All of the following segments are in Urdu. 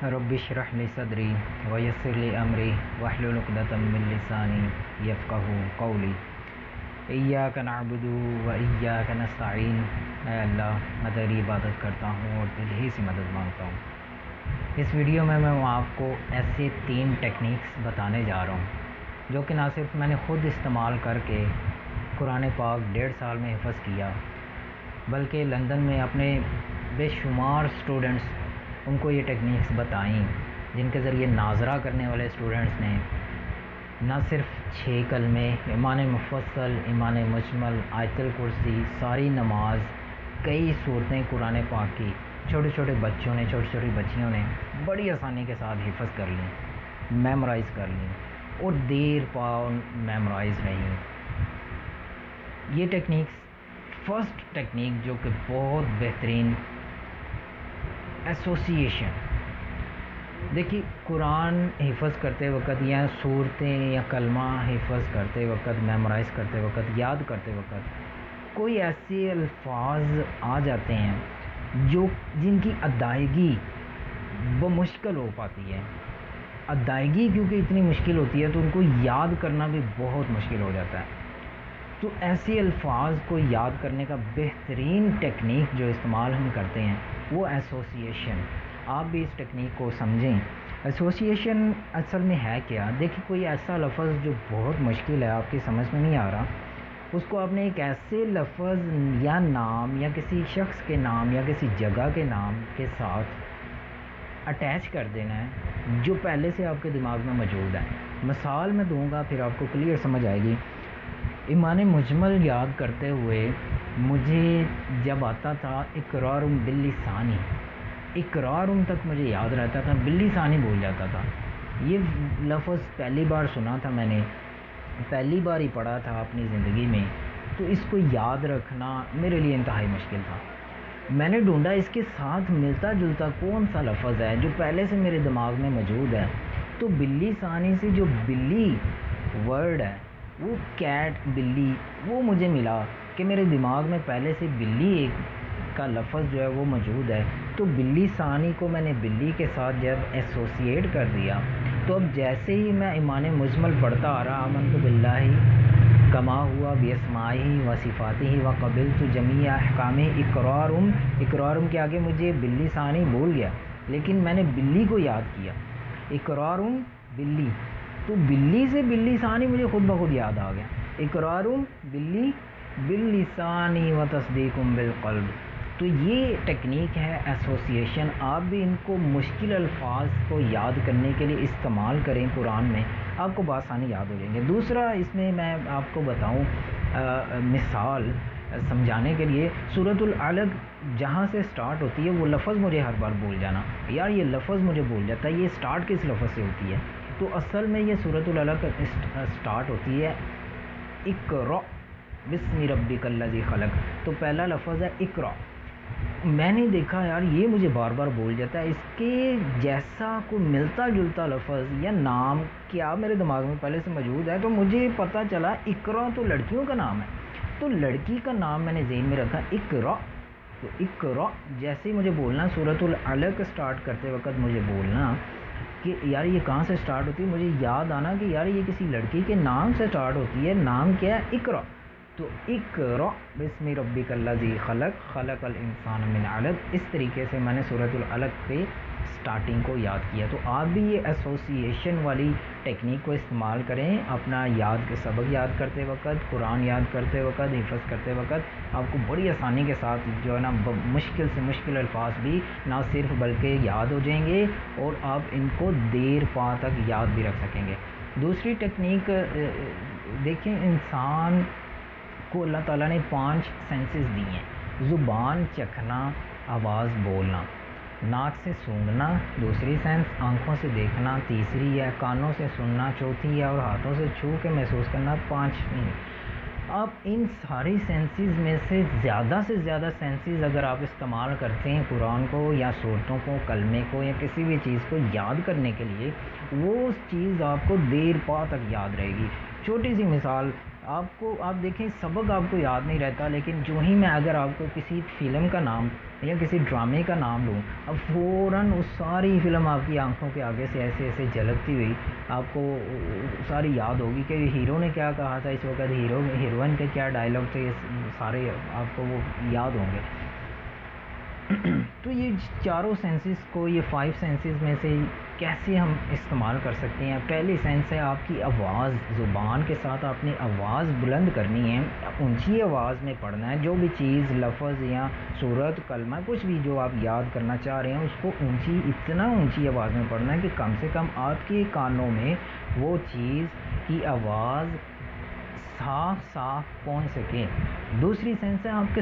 رب اشرح لی صدری ویسر لی امری واحلل عقدۃ من لسانی یفقہوا قولی۔ ایاک نعبد و ایاک نستعین۔ اے اللہ، میں تیری عبادت کرتا ہوں اور تجھ ہی سے مدد مانگتا ہوں۔ اس ویڈیو میں آپ کو ایسے 3 ٹیکنیکس بتانے جا رہا ہوں جو کہ نہ صرف میں نے خود استعمال کر کے قرآن پاک 1.5 سال میں حفظ کیا، بلکہ لندن میں اپنے بے شمار سٹوڈنٹس ان کو یہ ٹیکنیکس بتائیں، جن کے ذریعے ناظرہ کرنے والے سٹوڈنٹس نے نہ صرف 6 کلمے، ایمان مفصل، ایمان مجمل، آیت الکرسی، ساری نماز، کئی صورتیں قرآن پاک کی چھوٹے چھوٹے بچوں نے، چھوٹی چھوٹی بچیوں نے بڑی آسانی کے ساتھ حفظ کر لیں، میمورائز کر لیں اور دیر پا میمورائز نہیں۔ یہ ٹیکنیکس فرسٹ ٹیکنیک جو کہ بہت بہترین ایسوسیشن، دیکھیے قرآن حفظ کرتے وقت یا صورتیں یا کلمہ حفظ کرتے وقت، میمورائز کرتے وقت، یاد کرتے وقت کوئی ایسے الفاظ آ جاتے ہیں جن کی ادائیگی بمشکل ہو پاتی ہے۔ ادائیگی کیونکہ اتنی مشکل ہوتی ہے تو ان کو یاد کرنا بھی بہت مشکل ہو جاتا ہے۔ تو ایسے الفاظ کو یاد کرنے کا بہترین ٹیکنیک جو استعمال ہم کرتے ہیں وہ ایسوسیشن۔ آپ بھی اس ٹیکنیک کو سمجھیں۔ ایسوسیشن اصل میں ہے کیا؟ دیکھیں، کوئی ایسا لفظ جو بہت مشکل ہے، آپ کی سمجھ میں نہیں آ رہا، اس کو آپ نے ایک ایسے لفظ یا نام یا کسی شخص کے نام یا کسی جگہ کے نام کے ساتھ اٹیچ کر دینا ہے جو پہلے سے آپ کے دماغ میں موجود ہے۔ مثال میں دوں گا، پھر آپ کو کلیئر سمجھ آئے گی۔ ایمان مجمل یاد کرتے ہوئے مجھے جب آتا تھا اقرار باللسانی، اقرار تک مجھے یاد رہتا تھا، باللسانی بھول جاتا تھا۔ یہ لفظ پہلی بار سنا تھا میں نے، پہلی بار ہی پڑھا تھا اپنی زندگی میں، تو اس کو یاد رکھنا میرے لیے انتہائی مشکل تھا۔ میں نے ڈھونڈا اس کے ساتھ ملتا جلتا کون سا لفظ ہے جو پہلے سے میرے دماغ میں موجود ہے، تو باللسانی سے جو بلی ورڈ ہے، وہ کیٹ، بلی، وہ مجھے ملا کہ میرے دماغ میں پہلے سے بلی ایک کا لفظ جو ہے وہ موجود ہے۔ تو بلی ثانی کو میں نے بلی کے ساتھ جب ایسوسیٹ کر دیا، تو اب جیسے ہی میں ایمان مجمل پڑھتا آ رہا، آمنت باللہ کما ہوا باسمائہ و صفاتہ و قبلت جمیع احکامہ، اقرارم کے آگے مجھے بلی ثانی بھول گیا، لیکن میں نے بلی کو یاد کیا، اقرارم بلی، تو بلی سے بلی ثانی مجھے خود بخود یاد آ گیا، اقرارم بلی باللسانی و تصدیق بالقلب۔ تو یہ ٹیکنیک ہے ایسوسیشن۔ آپ بھی ان کو مشکل الفاظ کو یاد کرنے کے لیے استعمال کریں قرآن میں، آپ کو بآسانی یاد ہو جائیں گے۔ دوسرا اس میں میں آپ کو بتاؤں مثال سمجھانے کے لیے، سورۃ العلق جہاں سے سٹارٹ ہوتی ہے وہ لفظ مجھے ہر بار بھول جانا، یار یہ لفظ مجھے بھول جاتا ہے، یہ سٹارٹ کس لفظ سے ہوتی ہے؟ تو اصل میں یہ سورۃ العلق سٹارٹ ہوتی ہے اقرأ بسم ربک الذی خلق، تو پہلا لفظ ہے اقرأ۔ میں نے دیکھا یار یہ مجھے بار بار بھول جاتا ہے، اس کے جیسا کوئی ملتا جلتا لفظ یا نام کیا میرے دماغ میں پہلے سے موجود ہے، تو مجھے پتہ چلا اقرأ تو لڑکیوں کا نام ہے، تو لڑکی کا نام میں نے ذہن میں رکھا اقرأ، تو اقرأ جیسے ہی مجھے بولنا، سورۃ العلق سٹارٹ کرتے وقت مجھے بولنا کہ یار یہ کہاں سے سٹارٹ ہوتی ہے، مجھے یاد آنا کہ یار یہ کسی لڑکی کے نام سے سٹارٹ ہوتی ہے، نام کیا ہے؟ اقرأ، تو اقرأ بسم ربک الذی خلق، خلق الانسان من علق۔ اس طریقے سے میں نے سورۃ العلق کے سٹارٹنگ کو یاد کیا۔ تو آپ بھی یہ ایسوسیشن والی ٹیکنیک کو استعمال کریں، اپنا سبق یاد کرتے وقت، قرآن یاد کرتے وقت، حفظ کرتے وقت آپ کو بڑی آسانی کے ساتھ جو ہے نا مشکل سے مشکل الفاظ بھی نہ صرف بلکہ یاد ہو جائیں گے، اور آپ ان کو دیر پا تک یاد بھی رکھ سکیں گے۔ دوسری ٹیکنیک دیکھیں، انسان کو اللہ تعالیٰ نے 5 سینسز دی ہیں: زبان چکھنا، آواز بولنا، ناک سے سونگھنا دوسری سینس، آنکھوں سے دیکھنا تیسری ہے، کانوں سے سننا چوتھی ہے، اور ہاتھوں سے چھو کے محسوس کرنا 5ویں۔ آپ ان ساری سینسز میں سے زیادہ سینسز اگر آپ استعمال کرتے ہیں قرآن کو یا صورتوں کو، کلمے کو یا کسی بھی چیز کو یاد کرنے کے لیے، وہ چیز آپ کو دیر پا تک یاد رہے گی۔ چھوٹی سی مثال، آپ دیکھیں سبق آپ کو یاد نہیں رہتا، لیکن جو ہی میں اگر آپ کو کسی فلم کا نام یا کسی ڈرامے کا نام لوں، اب فوراً اس ساری فلم آپ کی آنکھوں کے آگے سے ایسے ایسے جھلکتی ہوئی آپ کو ساری یاد ہوگی کہ ہیرو نے کیا کہا تھا اس وقت، ہیروئن کے کیا ڈائلاگ تھے، یہ سارے آپ کو وہ یاد ہوں گے۔ تو یہ چاروں سینسز کو، یہ 5 سینسز میں سے کیسے ہم استعمال کر سکتے ہیں؟ پہلی سینس ہے آپ کی آواز، زبان کے ساتھ آپ نے آواز بلند کرنی ہے، اونچی آواز میں پڑھنا ہے، جو بھی چیز، لفظ یا صورت، کلمہ، کچھ بھی جو آپ یاد کرنا چاہ رہے ہیں اس کو اتنا اونچی آواز میں پڑھنا ہے کہ کم سے کم آپ کے کانوں میں وہ چیز کی آواز صاف صاف پہنچ سکے۔ دوسری سینس ہے آپ کے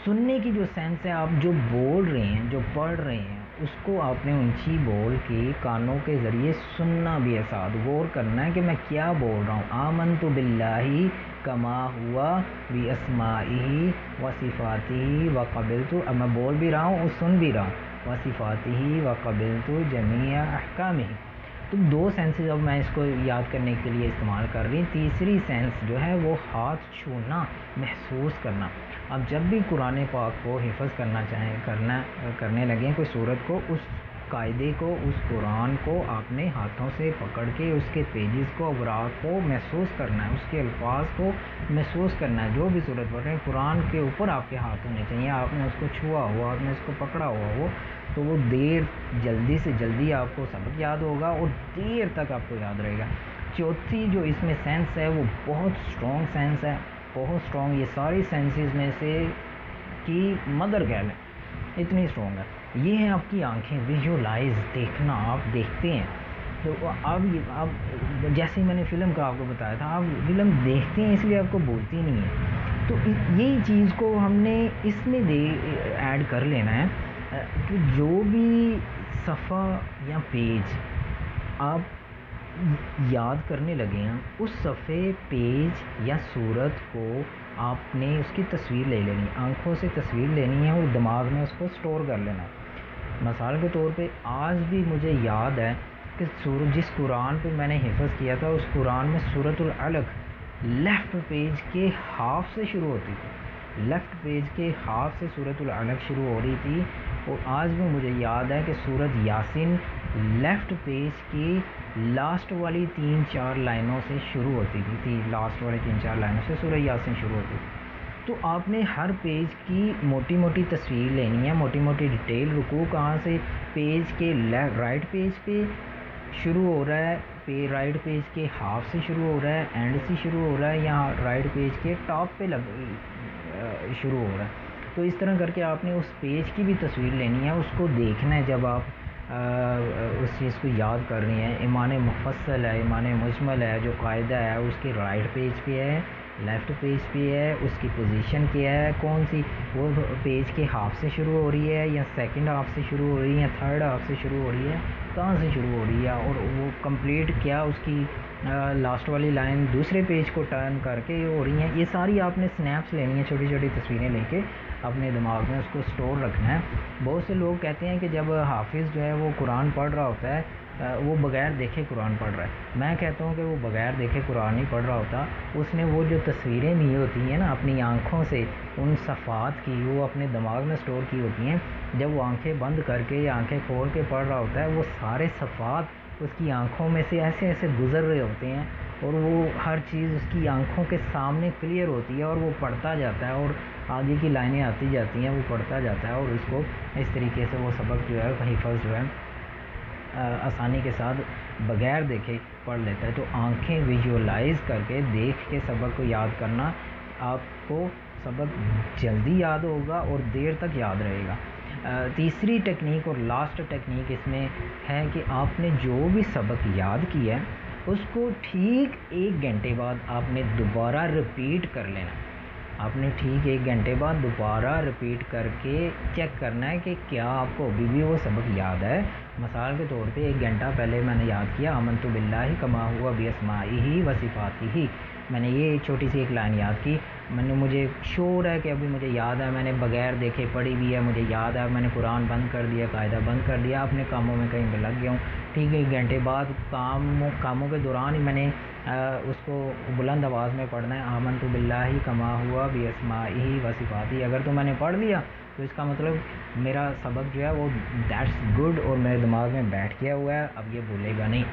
سننے کی جو سینس ہے، آپ جو بول رہے ہیں، جو پڑھ رہے ہیں، اس کو آپ نے اونچی بول کے کانوں کے ذریعے سننا بھی ہے، ساتھ غور کرنا ہے کہ میں کیا بول رہا ہوں۔ آمنت باللہ کما ہوا باسمائہ وصفاتہ وقبلت، اب میں بول بھی رہا ہوں اور سن بھی رہا ہوں، وصفاتہ وقبلت جمیع احکامہ۔ تو 2 سینسز اب میں اس کو یاد کرنے کے لیے استعمال کر رہی ہوں۔ تیسری سینس جو ہے وہ ہاتھ چھونا، محسوس کرنا۔ اب جب بھی قرآن پاک کو حفظ کرنے لگیں کوئی صورت کو، اس قاعدے کو، اس قرآن کو آپ نے ہاتھوں سے پکڑ کے اس کے پیجز کو، اوراق کو محسوس کرنا ہے، اس کے الفاظ کو محسوس کرنا ہے۔ جو بھی صورت پڑھ رہے ہیں قرآن کے اوپر آپ کے ہاتھ ہونے چاہیے، آپ نے اس کو چھوا ہوا، آپ نے اس کو پکڑا ہوا ہو تو وہ جلدی سے جلدی آپ کو سبق یاد ہوگا اور دیر تک آپ کو یاد رہے گا۔ چوتھی جو اس میں سینس ہے وہ بہت اسٹرانگ سینس ہے، بہت اسٹرانگ، یہ ساری سینسز میں سے کی مدر کہہ لیں، اتنی اسٹرانگ ہے۔ یہ ہے آپ کی آنکھیں، ویژولائز، دیکھنا، آپ دیکھتے ہیں تو آپ جیسے میں نے فلم کا آپ کو بتایا تھا، آپ فلم دیکھتے ہیں اس لیے آپ کو بولتی نہیں ہے، تو یہی چیز کو ہم نے اس میں ایڈ کر لینا ہے کہ جو بھی صفحہ یا پیج آپ یاد کرنے لگے ہیں، اس صفحے، پیج یا صورت کو آپ نے اس کی تصویر لے لینی، آنکھوں سے تصویر لینی ہے اور دماغ میں اس کو سٹور کر لینا ہے۔ مثال کے طور پہ آج بھی مجھے یاد ہے کہ جس قرآن پہ میں نے حفظ کیا تھا، اس قرآن میں سورۃ العلق لیفٹ پیج کے ہاف سے شروع ہوتی تھی، لیفٹ پیج کے ہاف سے سورۃ العلق شروع ہو رہی تھی، اور آج بھی مجھے یاد ہے کہ سورۃ یاسین لیفٹ پیج کی لاسٹ والی 3-4 لائنوں سے شروع ہوتی تھی، لاسٹ والی 3-4 لائنوں سے سورہ یاسین شروع ہوتی تھی۔ تو آپ نے ہر پیج کی موٹی موٹی تصویر لینی ہے، موٹی موٹی ڈیٹیل، رکوع کہاں سے، پیج کے رائٹ پیج پہ شروع ہو رہا ہے، رائٹ پیج کے ہاف سے شروع ہو رہا ہے، اینڈ سے شروع ہو رہا ہے، یا رائٹ پیج کے ٹاپ پہ شروع ہو رہا ہے۔ تو اس طرح کر کے آپ نے اس پیج کی بھی تصویر لینی ہے، اس کو دیکھنا ہے جب آپ اس چیز کو یاد کر رہی ہیں۔ ایمان مفصل ہے، ایمان مجمل ہے، جو قاعدہ ہے اس کے رائٹ پیج پہ ہے، لیفٹ پیج پہ ہے، اس کی پوزیشن کیا ہے، کون سی، وہ پیج کے ہاف سے شروع ہو رہی ہے یا سیکنڈ ہاف سے شروع ہو رہی ہے یا تھرڈ ہاف سے شروع ہو رہی ہے، کہاں سے شروع ہو رہی ہے، اور وہ کمپلیٹ کیا اس کی لاسٹ والی لائن دوسرے پیج کو ٹرن کر کے ہو رہی ہیں۔ یہ ساری آپ نے سنیپس لینی ہے، چھوٹی چھوٹی تصویریں لے کے اپنے دماغ میں اس کو سٹور رکھنا ہے۔ بہت سے لوگ کہتے ہیں کہ جب حافظ جو ہے وہ قرآن پڑھ رہا ہوتا ہے وہ بغیر دیکھے قرآن پڑھ رہا ہے، میں کہتا ہوں کہ وہ بغیر دیکھے قرآن نہیں پڑھ رہا ہوتا، اس نے وہ جو تصویریں لی ہوتی ہیں نا اپنی آنکھوں سے، ان صفحات کی وہ اپنے دماغ میں سٹور کی ہوتی ہیں، جب وہ آنکھیں بند کر کے یا آنکھیں کھول کے پڑھ رہا ہوتا ہے، وہ سارے صفحات اس کی آنکھوں میں سے ایسے ایسے گزر رہے ہوتے ہیں، اور وہ ہر چیز اس کی آنکھوں کے سامنے کلیئر ہوتی ہے، اور وہ پڑھتا جاتا ہے، اور آگے کی لائنیں آتی جاتی ہیں، وہ پڑھتا جاتا ہے، اور اس کو اس طریقے سے وہ سبق جو ہے حفظ جو ہے آسانی کے ساتھ بغیر دیکھے پڑھ لیتا ہے۔ تو آنکھیں ویژولائز کر کے دیکھ کے سبق کو یاد کرنا، آپ کو سبق جلدی یاد ہوگا اور دیر تک یاد رہے گا۔ تیسری ٹیکنیک اور لاسٹ ٹیکنیک اس میں ہے کہ آپ نے جو بھی سبق یاد کیا ہے اس کو ٹھیک 1 گھنٹے بعد آپ نے دوبارہ رپیٹ کر لینا، آپ نے ٹھیک 1 گھنٹے بعد دوبارہ رپیٹ کر کے چیک کرنا ہے کہ کیا آپ کو ابھی بھی وہ سبق یاد ہے۔ مثال کے طور پہ 1 گھنٹہ پہلے میں نے یاد کیا آمنت باللہ کما ہوا باسمائہ وصفاتہ، میں نے یہ چھوٹی سی ایک لائن یاد کی، مجھے شور ہے کہ ابھی مجھے یاد ہے، میں نے بغیر دیکھے پڑھی بھی ہے، مجھے یاد ہے، میں نے قرآن بند کر دیا، قاعدہ بند کر دیا، اپنے کاموں میں کہیں پہ لگ گیا ہوں، ٹھیک ہے، 1 گھنٹے بعد کاموں کے دوران ہی میں نے اس کو بلند آواز میں پڑھنا ہے، آمنت باللہ کما ہوا باسمائہ و صفاتہ، اگر تو میں نے پڑھ لیا تو اس کا مطلب میرا سبق جو ہے وہ دیٹس گڈ اور میرے دماغ میں بیٹھ گیا ہوا ہے، اب یہ بھولے گا نہیں۔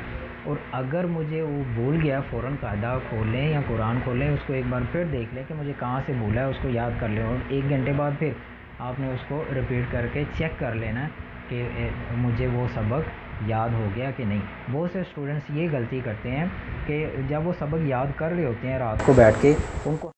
اور اگر مجھے وہ بھول گیا، فوراً قاعدہ کھولیں یا قرآن کھولیں، اس کو ایک بار پھر دیکھ لیں کہ مجھے کہاں سے بھولا ہے، اس کو یاد کر لیں، اور 1 گھنٹے بعد پھر آپ نے اس کو ریپیٹ کر کے چیک کر لینا کہ مجھے وہ سبق یاد ہو گیا کہ نہیں۔ بہت سے اسٹوڈنٹس یہ غلطی کرتے ہیں کہ جب وہ سبق یاد کر رہے ہوتے ہیں رات کو بیٹھ کے، ان کو